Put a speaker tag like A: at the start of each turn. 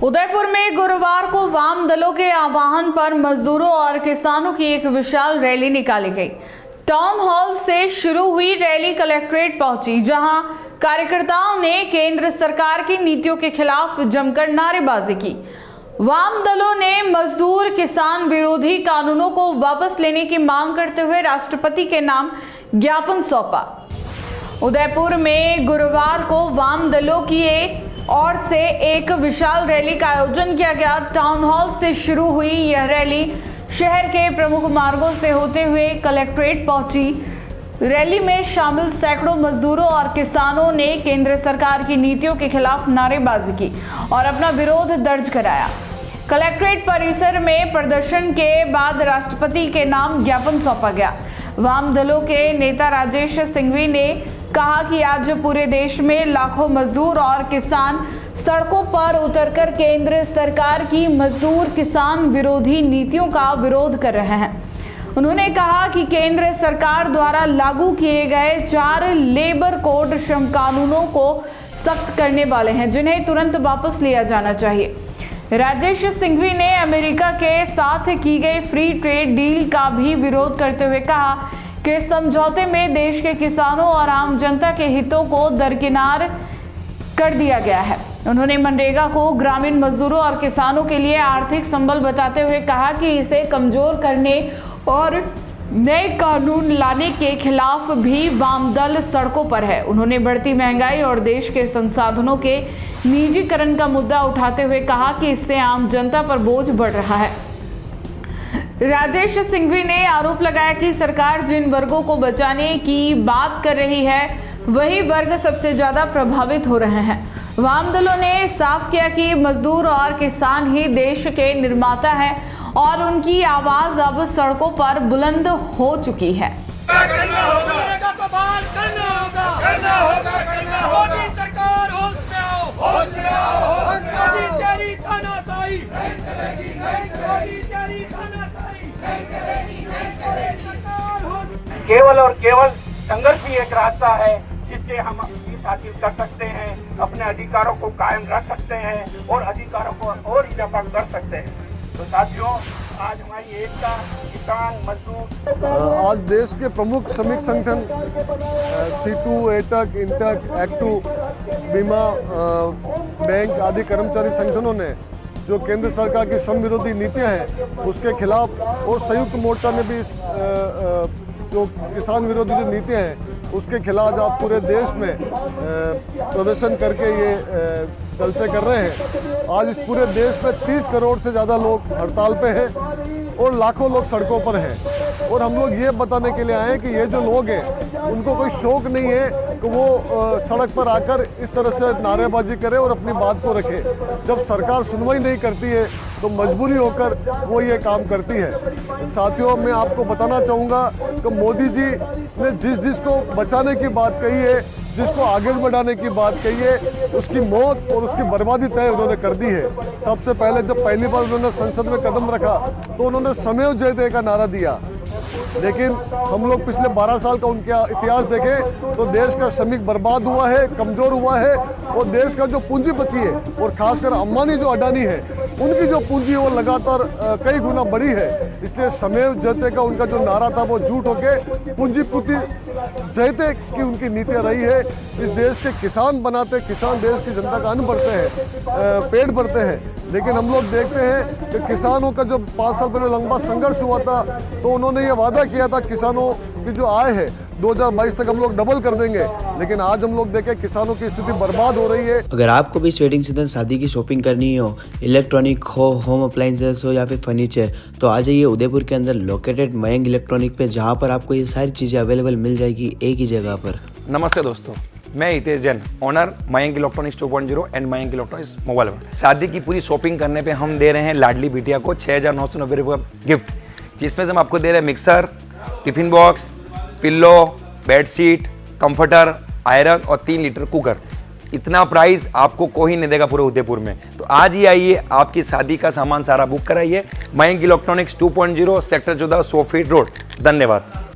A: उदयपुर में गुरुवार को वाम दलों के आह्वान पर मजदूरों और किसानों की एक विशाल रैली निकाली गई। टाउन हॉल से शुरू हुई रैली कलेक्ट्रेट पहुंची, जहां कार्यकर्ताओं ने केंद्र सरकार की नीतियों के खिलाफ जमकर नारेबाजी की। वाम दलों ने मजदूर किसान विरोधी कानूनों को वापस लेने की मांग करते हुए राष्ट्रपति के नाम ज्ञापन सौंपा। उदयपुर में गुरुवार को वाम दलों की ओर से एक विशाल रैली का आयोजन किया गया। टाउन हॉल से शुरू हुई यह रैली शहर के प्रमुख मार्गों से होते हुए कलेक्ट्रेट पहुंची। रैली में शामिल सैकड़ों मजदूरों और किसानों ने केंद्र सरकार की नीतियों के खिलाफ नारेबाजी की और अपना विरोध दर्ज कराया। कलेक्ट्रेट परिसर में प्रदर्शन के बाद राष्ट्रपति के नाम ज्ञापन सौंपा गया। वाम दलों के नेता राजेश सिंघवी ने कहा कि आज पूरे देश में लाखों मजदूर और किसान सड़कों पर उतरकर केंद्र सरकार की मजदूर किसान विरोधी नीतियों का विरोध कर रहे हैं। उन्होंने कहा कि केंद्र सरकार द्वारा लागू किए गए 4 लेबर कोड श्रम कानूनों को सख्त करने वाले हैं, जिन्हें तुरंत वापस लिया जाना चाहिए। राजेश सिंघवी ने अमेरिका के साथ की गई फ्री ट्रेड डील का भी विरोध करते हुए कहा कि समझौते में देश के किसानों और आम जनता के हितों को दरकिनार कर दिया गया है। उन्होंने मनरेगा को ग्रामीण मजदूरों और किसानों के लिए आर्थिक संबल बताते हुए कहा कि इसे कमजोर करने और नए कानून लाने के खिलाफ भी वाम दल सड़कों पर है। उन्होंने बढ़ती महंगाई और देश के संसाधनों के निजीकरण का मुद्दा उठाते हुए कहा कि इससे आम जनता पर बोझ बढ़ रहा है। राजेश सिंघवी ने आरोप लगाया कि सरकार जिन वर्गों को बचाने की बात कर रही है, वही वर्ग सबसे ज्यादा प्रभावित हो रहे हैं। वाम दलों ने साफ किया कि मजदूर और किसान ही देश के निर्माता हैं और उनकी आवाज अब सड़कों पर बुलंद हो चुकी है।
B: मोदी सरकार होश में आओ, होश में आओ, होश में आओ। मोदी तेरी तानाशाही नहीं चलेगी, नहीं चलेगी, तेरी तानाशाही नहीं चलेगी, नहीं चलेगी।
C: केवल और केवल संघर्ष ही एक रास्ता है जिससे हम जीत हासिल कर सकते हैं, अपने अधिकारों को कायम रख सकते हैं और अधिकारों को और इजाफा कर सकते हैं। तो साथियों, आज हमारी एकता किसान मजदूर
D: आज देश के प्रमुख श्रमिक संगठन सीटू, एटक, इंटक, एक्टू, बीमा, बैंक आदि कर्मचारी संगठनों ने जो केंद्र सरकार की श्रम विरोधी नीतियां हैं उसके खिलाफ, और संयुक्त मोर्चा ने भी जो किसान विरोधी जो नीतियां हैं उसके खिलाफ आज पूरे देश में प्रदर्शन करके ये जलसे कर रहे हैं। आज इस पूरे देश में 30 करोड़ से ज़्यादा लोग हड़ताल पे हैं और लाखों लोग सड़कों पर हैं। और हम लोग ये बताने के लिए आए हैं कि ये जो लोग हैं उनको कोई शौक नहीं है कि वो सड़क पर आकर इस तरह से नारेबाजी करें और अपनी बात को रखें। जब सरकार सुनवाई नहीं करती है तो मजबूरी होकर वो ये काम करती है। साथियों, मैं आपको बताना चाहूँगा कि मोदी जी ने जिसको बचाने की बात कही है, जिसको आगे बढ़ाने की बात कही है, उसकी मौत और उसकी बर्बादी तय उन्होंने कर दी है। सबसे पहले जब पहली बार उन्होंने संसद में कदम रखा तो उन्होंने श्रमेव जयते का नारा दिया, लेकिन हम लोग पिछले 12 साल का उनका इतिहास देखें तो देश का श्रमिक बर्बाद हुआ है, कमजोर हुआ है, और देश का जो पूंजीपति है और खासकर अंबानी जो अडानी है उनकी जो पूंजी वो लगातार कई गुना बढ़ी है। इसलिए श्रमेव जयते का उनका जो नारा था वो झूठ होके पूंजीपति जयते की उनकी नीतियाँ रही है। इस देश के किसान बनाते, किसान देश की जनता का अन्न भरते हैं, पेट भरते हैं। लेकिन हम लोग देखते हैं कि किसानों का जो 5 साल पहले लंबा संघर्ष हुआ था तो उन्होंने ये वादा किया था किसानों की जो आय है 2022 तक हम लोग डबल कर देंगे, लेकिन आज हम लोग देखें किसानों की स्थिति बर्बाद हो रही है।
E: अगर आपको भी इस वेडिंग सीजन शादी की शॉपिंग करनी हो, इलेक्ट्रॉनिक हो, होम अप्लायंसेस हो या फिर फर्नीचर, तो आ जाइए उदयपुर के अंदर लोकेटेड मयंक इलेक्ट्रॉनिक पे, जहाँ पर आपको ये सारी चीजें अवेलेबल मिल जाएगी एक ही जगह पर।
F: नमस्ते दोस्तों, मैं Hitesh Jain, owner Mayank electronics 2.0 and Mayank electronics mobile world. शादी की पूरी शॉपिंग करने पे हम दे रहे हैं लाडली बिटिया को 6,990 रुपये का गिफ्ट, जिसमें से हम आपको दे रहे हैं mixer, tiffin box, pillow, bedsheet, comforter, iron और 3 लीटर कुकर। इतना प्राइस आपको कोई नहीं देगा पूरे उदयपुर में। तो आज ही आइए, आपकी शादी का सामान सारा बुक कराइए। Mayank electronics 2.0 sector 14 100 feet road. धन्यवाद।